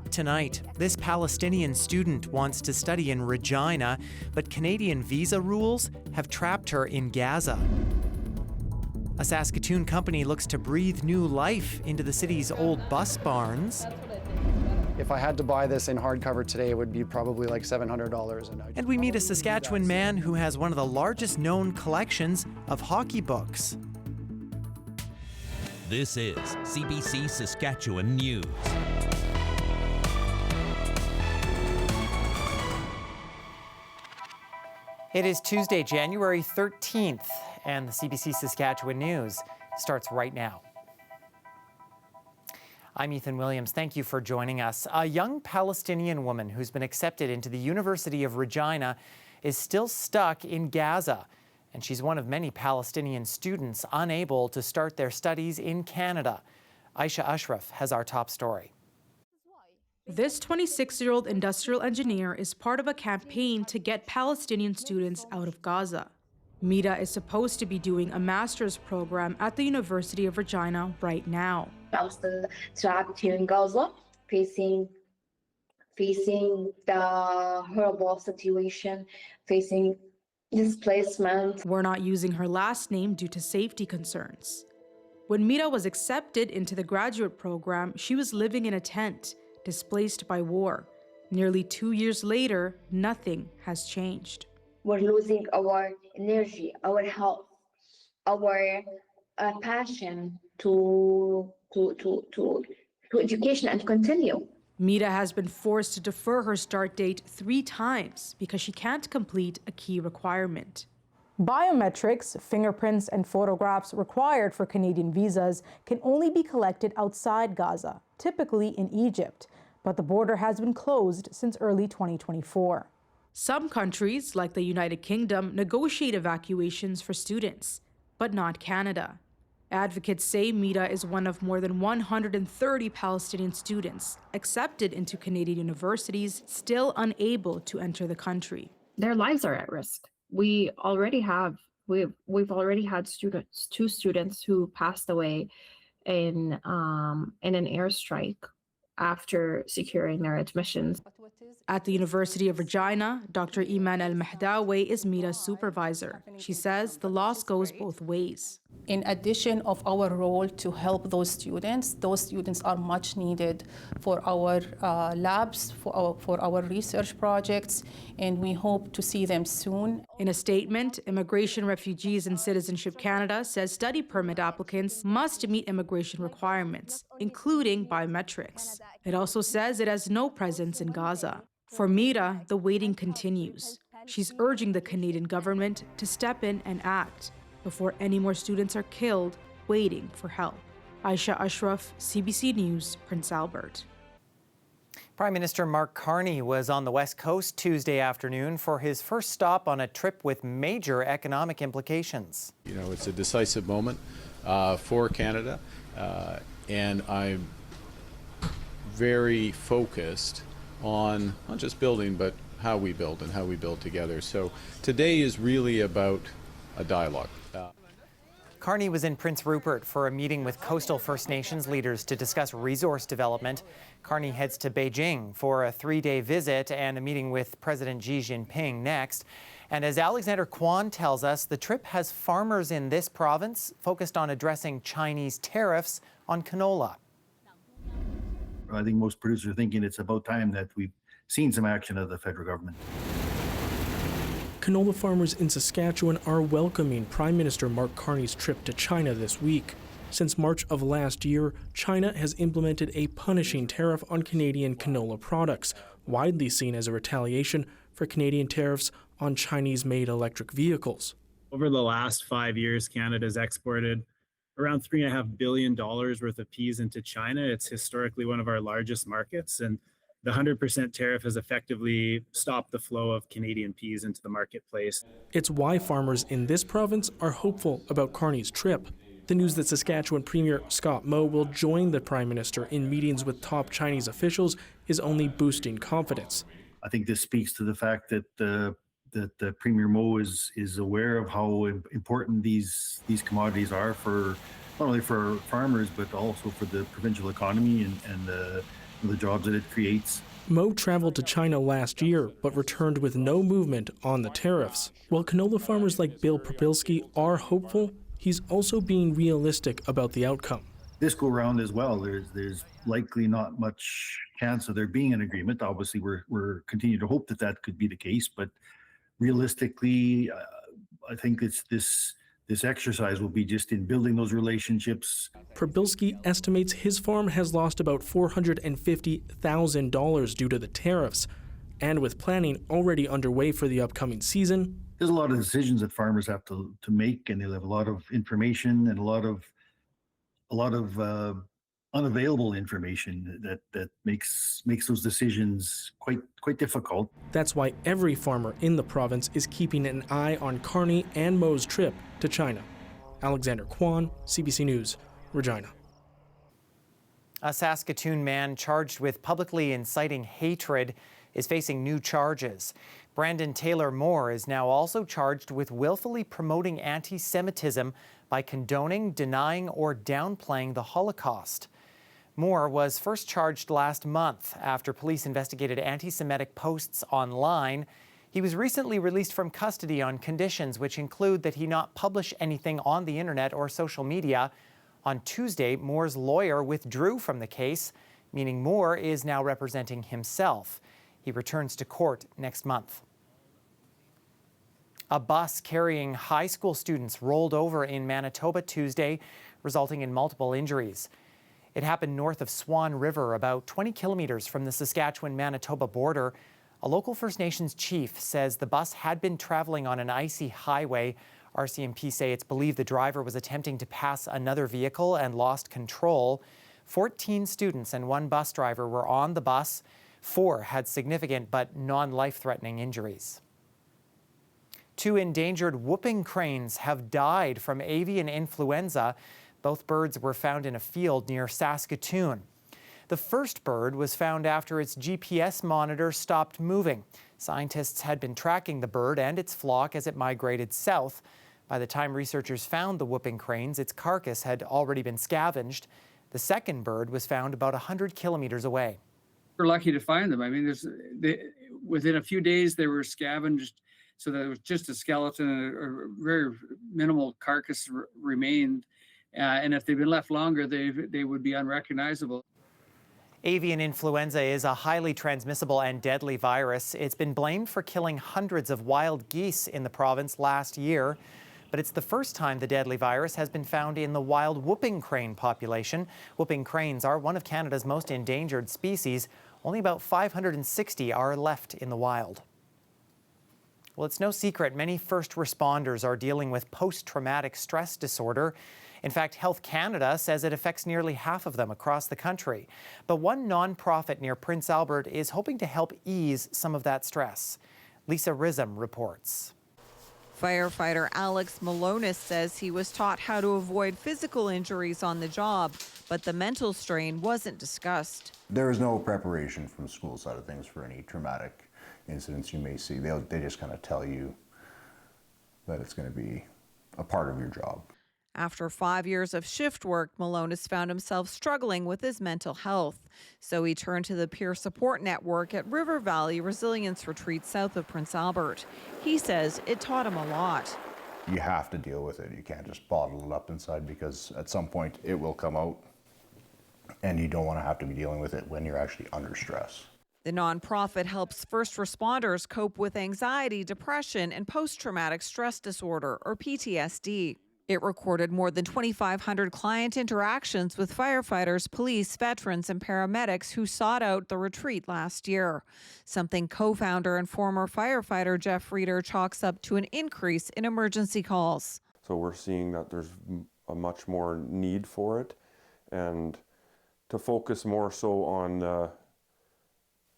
up tonight. This Palestinian student wants to study in Regina, but Canadian visa rules have trapped her in Gaza. A Saskatoon company looks to breathe new life into the city's old bus barns. If I had to buy this in hardcover today, it would be probably like $700. And we meet a Saskatchewan man who has one of the largest known collections of hockey books. This is CBC Saskatchewan News. It is Tuesday, January 13th, and the CBC Saskatchewan News starts right now. I'm Ethan Williams. Thank you for joining us. A young Palestinian woman who's been accepted into the University of Regina is still stuck in Gaza, and she's one of many Palestinian students unable to start their studies in Canada. Aisha Ashraf has our top story. This 26-year-old industrial engineer is part of a campaign to get Palestinian students out of Gaza. Mita is supposed to be doing a master's program at the University of Regina right now. I'm still trapped here in Gaza, facing the horrible situation, facing displacement. We're not using her last name due to safety concerns. When Mita was accepted into the graduate program, she was living in a tent, displaced by war. Nearly 2 years later, nothing has changed. We're losing our energy, our health, our passion to education and continue. Mita has been forced to defer her start date 3 times because she can't complete a key requirement. Biometrics, fingerprints, and photographs required for Canadian visas can only be collected outside Gaza, typically in Egypt, but the border has been closed since early 2024. Some countries, like the United Kingdom, negotiate evacuations for students, but not Canada. Advocates say Mita is one of more than 130 Palestinian students accepted into Canadian universities still unable to enter the country. Their lives are at risk. We've already had students, 2 students who passed away in an airstrike after securing their admissions. At the University of Regina, Dr. Iman Al-Mahdawi is Mita's supervisor. She says the loss goes both ways. In addition of our role to help those students are much needed for our labs, for our research projects, and we hope to see them soon. In a statement, Immigration, Refugees and Citizenship Canada says study permit applicants must meet immigration requirements, including biometrics. It also says it has no presence in Gaza. For Mita, the waiting continues. She's urging the Canadian government to step in and act before any more students are killed waiting for help. Aisha Ashraf, CBC News, Prince Albert. Prime Minister Mark Carney was on the West Coast Tuesday afternoon for his first stop on a trip with major economic implications. You know, it's a decisive moment for Canada, and I'm very focused on not just building, but how we build and how we build together. So today is really about a dialogue. Carney was in Prince Rupert for a meeting with coastal First Nations leaders to discuss resource development. Carney heads to Beijing for a 3-day visit and a meeting with President Xi Jinping next. And as Alexander Kwan tells us, the trip has farmers in this province focused on addressing Chinese tariffs on canola. I think most producers are thinking it's about time that we've seen some action of the federal government. Canola farmers in Saskatchewan are welcoming Prime Minister Mark Carney's trip to China this week. Since March of last year, China has implemented a punishing tariff on Canadian canola products, widely seen as a retaliation for Canadian tariffs on Chinese-made electric vehicles. Over the last 5 years, Canada's exported around $3.5 billion worth of peas into China. It's historically one of our largest markets, and the 100% tariff has effectively stopped the flow of Canadian peas into the marketplace. It's why farmers in this province are hopeful about Carney's trip. The news that Saskatchewan Premier Scott Moe will join the Prime Minister in meetings with top Chinese officials is only boosting confidence. I think this speaks to the fact that Premier Moe is aware of how important these commodities are for not only for farmers but also for the provincial economy and the jobs that it creates. Mo traveled to China last year, but returned with no movement on the tariffs. While canola farmers like Bill Propilski are hopeful, he's also being realistic about the outcome. This go round as well, there's likely not much chance of there being an agreement. Obviously, we're continuing to hope that that could be the case, but realistically, I think it's this exercise will be just in building those relationships. Propilski estimates his farm has lost about $450,000 due to the tariffs. And with planning already underway for the upcoming season, there's a lot of decisions that farmers have to make, and they'll have a lot of information and a lot of unavailable information that makes those decisions quite difficult. That's why every farmer in the province is keeping an eye on Carney and Mo's trip to China. Alexander Kwan, CBC News, Regina. A Saskatoon man charged with publicly inciting hatred is facing new charges. Brandon Taylor Moore is now also charged with willfully promoting anti-Semitism by condoning, denying, or downplaying the Holocaust. Moore was first charged last month after police investigated anti-Semitic posts online. He was recently released from custody on conditions which include that he not publish anything on the internet or social media. On Tuesday, Moore's lawyer withdrew from the case, meaning Moore is now representing himself. He returns to court next month. A bus carrying high school students rolled over in Manitoba Tuesday, resulting in multiple injuries. It happened north of Swan River, about 20 kilometers from the Saskatchewan-Manitoba border. A local First Nations chief says the bus had been traveling on an icy highway. RCMP say it's believed the driver was attempting to pass another vehicle and lost control. 14 students and one bus driver were on the bus. 4 had significant but non-life-threatening injuries. 2 endangered whooping cranes have died from avian influenza. Both birds were found in a field near Saskatoon. The first bird was found after its GPS monitor stopped moving. Scientists had been tracking the bird and its flock as it migrated south. By the time researchers found the whooping cranes, its carcass had already been scavenged. The second bird was found about 100 kilometers away. We're lucky to find them. I mean, within a few days they were scavenged, so that it was just a skeleton, a very minimal carcass remained. And if they'd been left longer, they would be unrecognizable. Avian influenza is a highly transmissible and deadly virus. It's been blamed for killing hundreds of wild geese in the province last year. But it's the first time the deadly virus has been found in the wild whooping crane population. Whooping cranes are one of Canada's most endangered species. Only about 560 are left in the wild. Well, it's no secret many first responders are dealing with post-traumatic stress disorder. In fact, Health Canada says it affects nearly half of them across the country. But one nonprofit near Prince Albert is hoping to help ease some of that stress. Lisa Rism reports. Firefighter Alex Malonis says he was taught how to avoid physical injuries on the job, but the mental strain wasn't discussed. There is no preparation from the school side of things for any traumatic incidents you may see. They just kind of tell you that it's going to be a part of your job. After 5 years of shift work, Malonis found himself struggling with his mental health. So he turned to the peer support network at River Valley Resilience Retreat south of Prince Albert. He says it taught him a lot. You have to deal with it. You can't just bottle it up inside, because at some point it will come out, and you don't want to have to be dealing with it when you're actually under stress. The nonprofit helps first responders cope with anxiety, depression, and post-traumatic stress disorder, or PTSD. It recorded more than 2,500 client interactions with firefighters, police, veterans, and paramedics who sought out the retreat last year, something co-founder and former firefighter Jeff Reeder chalks up to an increase in emergency calls. So we're seeing that there's a much more need for it, and to focus more so on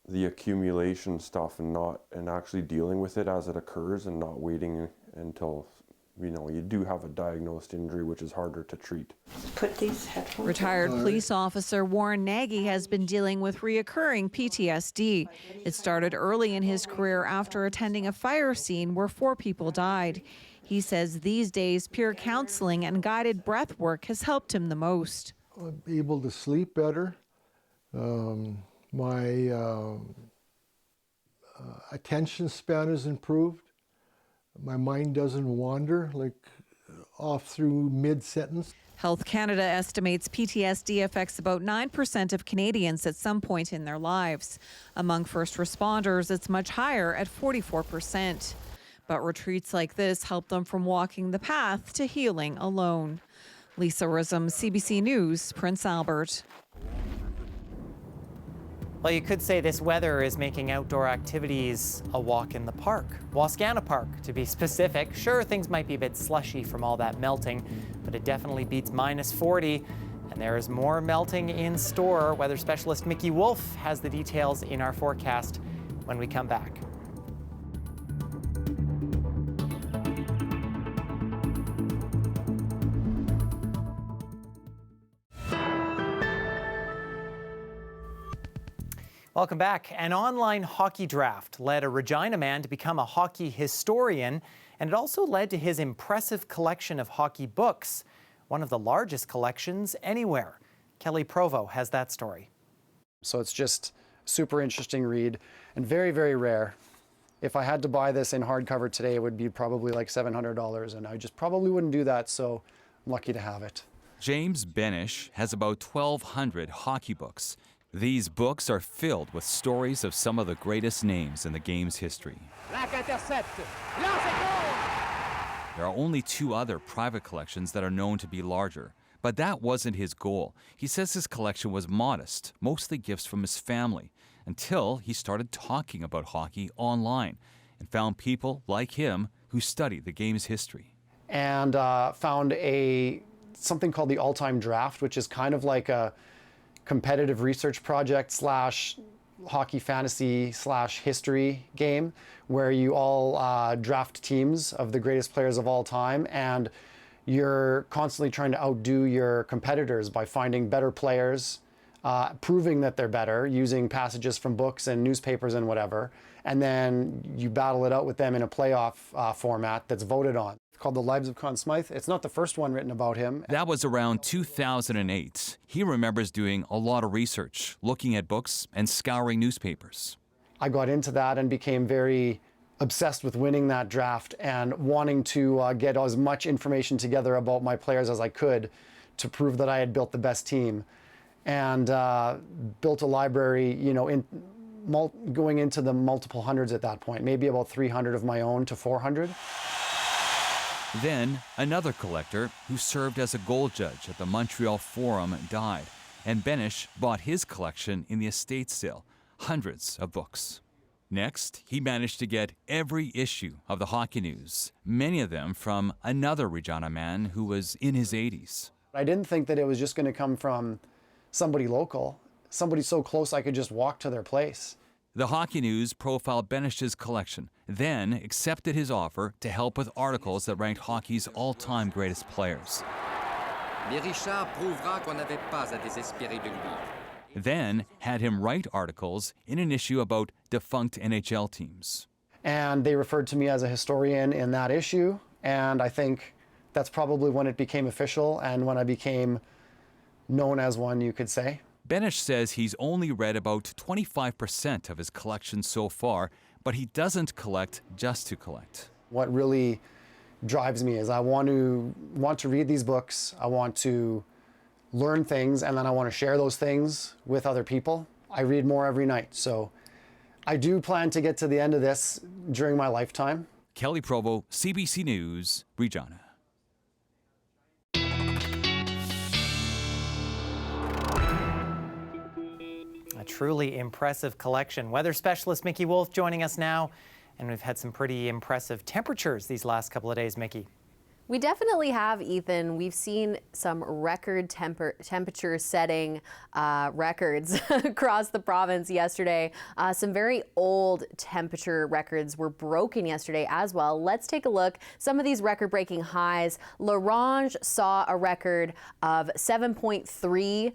the accumulation stuff and actually dealing with it as it occurs, and not waiting until you do have a diagnosed injury, which is harder to treat. Put these headphones. Retired police officer Warren Nagy has been dealing with reoccurring PTSD. It started early in his career after attending a fire scene where 4 people died. He says these days peer counseling and guided breath work has helped him the most. I'm able to sleep better. My attention span is improved. My mind doesn't wander like off through mid-sentence. Health Canada estimates PTSD affects about 9% of Canadians at some point in their lives. Among first responders, it's much higher at 44%. But retreats like this help them from walking the path to healing alone. Lisa Rism, CBC News, Prince Albert. Well, you could say this weather is making outdoor activities a walk in the park. Wascana Park, to be specific. Sure, things might be a bit slushy from all that melting, but it definitely beats minus 40. And there is more melting in store. Weather specialist Mickey Wolf has the details in our forecast when we come back. Welcome back. An online hockey draft led a Regina man to become a hockey historian, and it also led to his impressive collection of hockey books, one of the largest collections anywhere. Kelly Provo has that story. So it's just super interesting read and very, very rare. If I had to buy this in hardcover today, it would be probably like $700, and I just probably wouldn't do that, so I'm lucky to have it. James Benish has about 1,200 hockey books. These books are filled with stories of some of the greatest names in the game's history. There are only 2 other private collections that are known to be larger, but that wasn't his goal. He says his collection was modest, mostly gifts from his family, until he started talking about hockey online and found people like him who study the game's history. And found something called the all-time draft, which is kind of like a competitive research project / hockey fantasy / history game where you all draft teams of the greatest players of all time, and you're constantly trying to outdo your competitors by finding better players, proving that they're better using passages from books and newspapers and whatever, and then you battle it out with them in a playoff format that's voted on. Called The Lives of Conn Smythe. It's not the first one written about him. That was around 2008. He remembers doing a lot of research, looking at books and scouring newspapers. I got into that and became very obsessed with winning that draft and wanting to get as much information together about my players as I could to prove that I had built the best team. And built a library, going into the multiple hundreds at that point, maybe about 300 of my own to 400. Then, another collector who served as a gold judge at the Montreal Forum died, and Benish bought his collection in the estate sale, hundreds of books. Next, he managed to get every issue of the Hockey News, many of them from another Regina man who was in his 80s. I didn't think that it was just going to come from somebody local, somebody so close I could just walk to their place. The Hockey News profiled Benish's collection, then accepted his offer to help with articles that ranked hockey's all-time greatest players. Then had him write articles in an issue about defunct NHL teams. And they referred to me as a historian in that issue, and I think that's probably when it became official and when I became known as one, you could say. Benish says he's only read about 25% of his collection so far, but he doesn't collect just to collect. What really drives me is I want to read these books, I want to learn things, and then I want to share those things with other people. I read more every night, so I do plan to get to the end of this during my lifetime. Kelly Provo, CBC News, Regina. A truly impressive collection. Weather specialist Mickey Wolf joining us now, and we've had some pretty impressive temperatures these last couple of days, Mickey. We definitely have, Ethan. We've seen some record temperature setting records across the province yesterday. Some very old temperature records were broken yesterday as well. Let's take a look. Some of these record-breaking highs. La Ronge saw a record of 7.3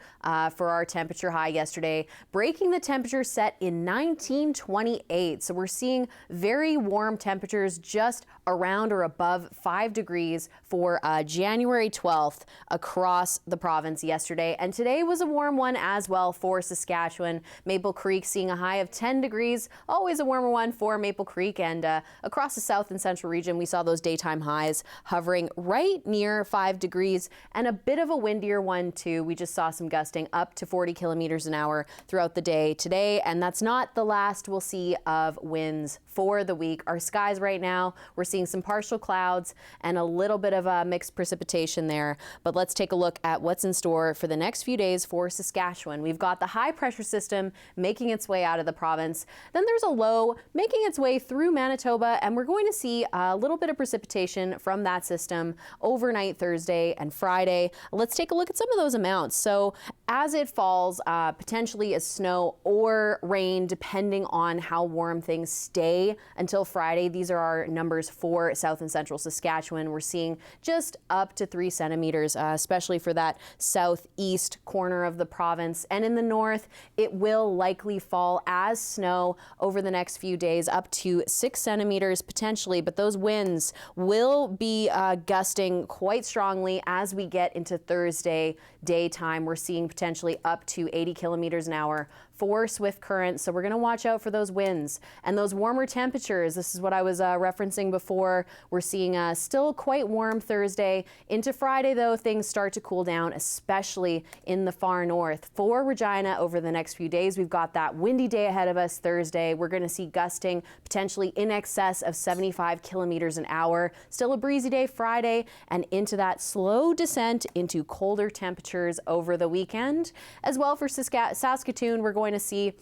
for our temperature high yesterday, breaking the temperature set in 1928. So we're seeing very warm temperatures just around or above 5 degrees for January 12th across the province yesterday. And today was a warm one as well for Saskatchewan. Maple Creek seeing a high of 10 degrees, always a warmer one for Maple Creek. And across the south and central region, we saw those daytime highs hovering right near 5 degrees, and a bit of a windier one too. We just saw some gusting up to 40 kilometers an hour throughout the day today, and that's not the last we'll see of winds for the week. Our skies right now, we're seeing some partial clouds and a little bit of a mixed precipitation there. But let's take a look at what's in store for the next few days for Saskatchewan. We've got the high pressure system making its way out of the province. Then there's a low making its way through Manitoba, and we're going to see a little bit of precipitation from that system overnight Thursday and Friday. Let's take a look at some of those amounts. So as it falls, potentially as snow or rain, depending on how warm things stay until Friday. These are our numbers for south and central Saskatchewan. We're seeing just up to 3 centimeters, especially for that southeast corner of the province. And in the north, it will likely fall as snow over the next few days, up to 6 centimeters potentially. But those winds will be gusting quite strongly as we get into Thursday daytime. We're seeing potentially up to 80 kilometers an hour for swift currents. So we're going to watch out for those winds and those warmer temperatures. This is what I was referencing before. We're seeing still quite warm Thursday. Into Friday, though, things start to cool down, especially in the far north. For Regina over the next few days, we've got that windy day ahead of us Thursday. We're going to see gusting potentially in excess of 75 kilometers an hour. Still a breezy day Friday, and into that slow descent into colder temperatures over the weekend. As well for Saskatoon, we're going to see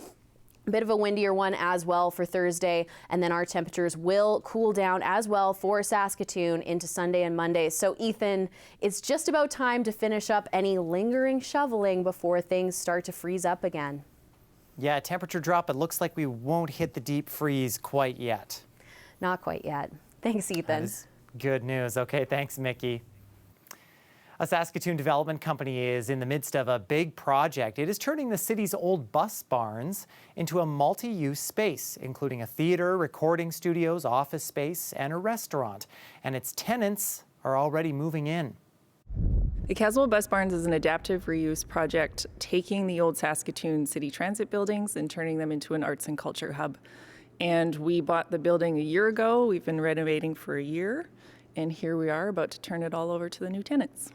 a bit of a windier one as well for Thursday, and then our temperatures will cool down as well for Saskatoon into Sunday and Monday. So Ethan, it's just about time to finish up any lingering shoveling before things start to freeze up again. Yeah, temperature drop. It looks like we won't hit the deep freeze quite yet. Not quite yet. Thanks, Ethan. That is good news. Okay, thanks, Mickey. A Saskatoon development company is in the midst of a big project. It is turning the city's old bus barns into a multi-use space, including a theater, recording studios, office space, and a restaurant. And its tenants are already moving in. The Caswell Bus Barns is an adaptive reuse project, taking the old Saskatoon city transit buildings and turning them into an arts and culture hub. And we bought the building a year ago. We've been renovating for a year, and here we are about to turn it all over to the new tenants.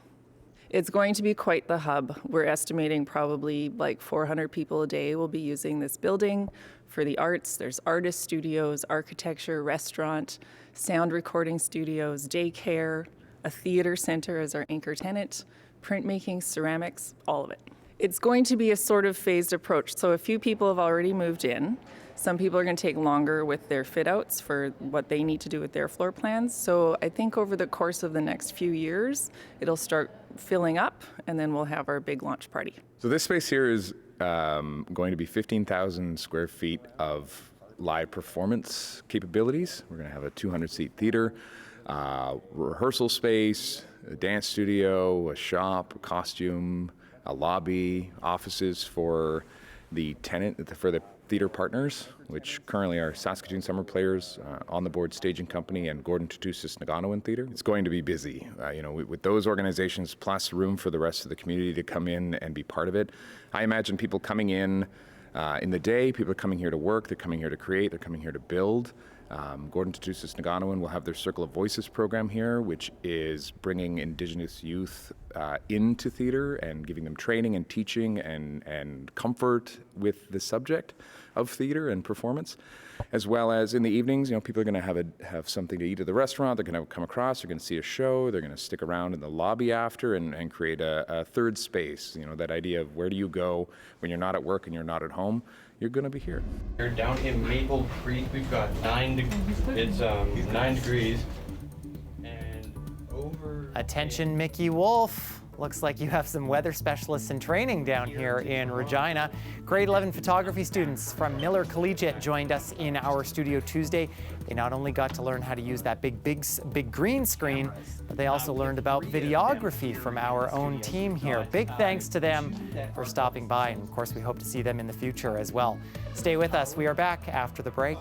It's going to be quite the hub. We're estimating probably like 400 people a day will be using this building for the arts. There's artist studios, architecture, restaurant, sound recording studios, daycare, a theater center as our anchor tenant, printmaking, ceramics, all of it. It's going to be a sort of phased approach. So a few people have already moved in. Some people are going to take longer with their fit outs for what they need to do with their floor plans. So I think over the course of the next few years, it'll start filling up, and then we'll have our big launch party. So this space here is going to be 15,000 square feet of live performance capabilities. We're going to have a 200-seat theater, rehearsal space, a dance studio, a shop, a costume, a lobby, offices for the tenant, for the theater partners, which currently are Saskatoon Summer Players, On the Board Staging Company, and Gordon Tutusis Naganoan Theater. It's going to be busy, with those organizations, plus room for the rest of the community to come in and be part of it. I imagine people coming in the day, people are coming here to work, they're coming here to create, they're coming here to build. Gordon Tutusis Naganoan will have their Circle of Voices program here, which is bringing Indigenous youth into theater and giving them training and teaching and comfort with the subject of theater and performance, as well as in the evenings, people are going to have something to eat at the restaurant. They're going to come across, they're going to see a show, they're going to stick around in the lobby after and create a third space. That idea of where do you go when you're not at work and you're not at home? You're going to be here. Here down in Maple Creek, we've got 9 degrees. And over... Attention, Mickey Wolf. Looks like you have some weather specialists in training down here in Regina. Grade 11 photography students from Miller Collegiate joined us in our studio Tuesday. They not only got to learn how to use that big green screen, but they also learned about videography from our own team here. Big thanks to them for stopping by, and of course we hope to see them in the future as well. Stay with us. We are back after the break.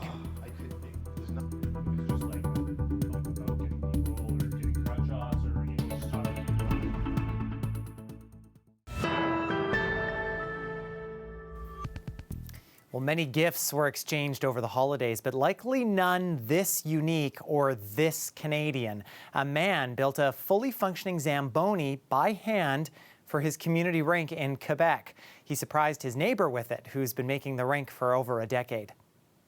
Well, many gifts were exchanged over the holidays, but likely none this unique or this Canadian. A man built a fully functioning Zamboni by hand for his community rink in Quebec. He surprised his neighbor with it, who's been making the rink for over a decade.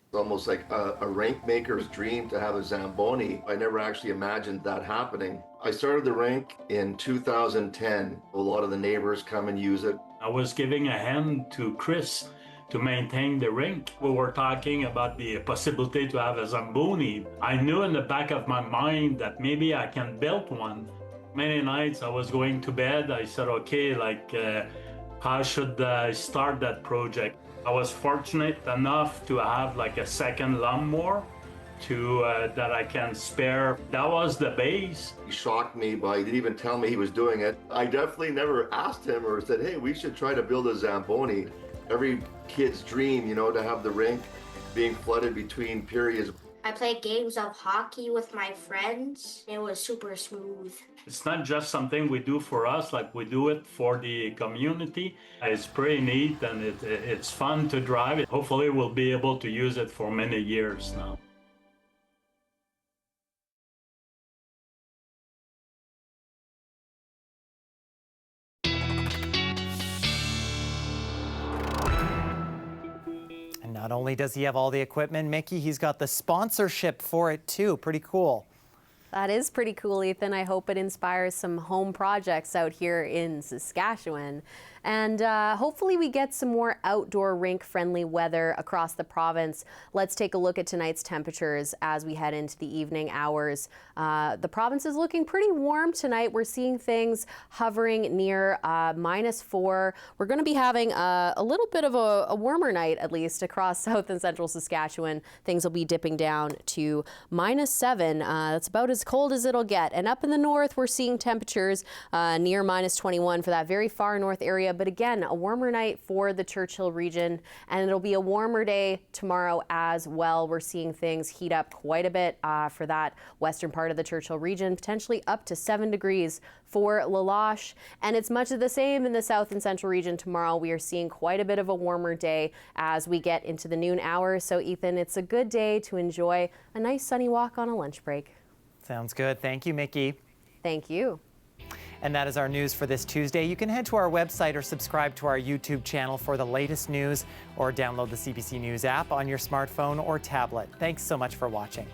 It's almost like a rink maker's dream to have a Zamboni. I never actually imagined that happening. I started the rink in 2010. A lot of the neighbors come and use it. I was giving a hand to Chris to maintain the rink. We were talking about the possibility to have a Zamboni. I knew in the back of my mind that maybe I can build one. Many nights I was going to bed, I said, okay, how should I start that project? I was fortunate enough to have a second lawnmower that I can spare. That was the base. He shocked me, but he didn't even tell me he was doing it. I definitely never asked him or said, hey, we should try to build a Zamboni. Every kid's dream, to have the rink being flooded between periods. I played games of hockey with my friends. It was super smooth. It's not just something we do for us, we do it for the community. It's pretty neat and it's fun to drive. Hopefully we'll be able to use it for many years now. Not only does he have all the equipment, Mickey, he's got the sponsorship for it too. Pretty cool. That is pretty cool, Ethan. I hope it inspires some home projects out here in Saskatchewan. And hopefully we get some more outdoor rink-friendly weather across the province. Let's take a look at tonight's temperatures as we head into the evening hours. The province is looking pretty warm tonight. We're seeing things hovering near -4. We're going to be having a little bit of a warmer night, at least, across south and central Saskatchewan. Things will be dipping down to -7. That's about as cold as it'll get. And up in the north, we're seeing temperatures near -21 for that very far north area. But again, a warmer night for the Churchill region, and it'll be a warmer day tomorrow as well. We're seeing things heat up quite a bit for that western part of the Churchill region, potentially up to 7 degrees for La Loche. And it's much of the same in the south and central region tomorrow. We are seeing quite a bit of a warmer day as we get into the noon hours. So Ethan, it's a good day to enjoy a nice sunny walk on a lunch break. Sounds good. Thank you, Mickey. Thank you. And that is our news for this Tuesday. You can head to our website or subscribe to our YouTube channel for the latest news, or download the CBC News app on your smartphone or tablet. Thanks so much for watching.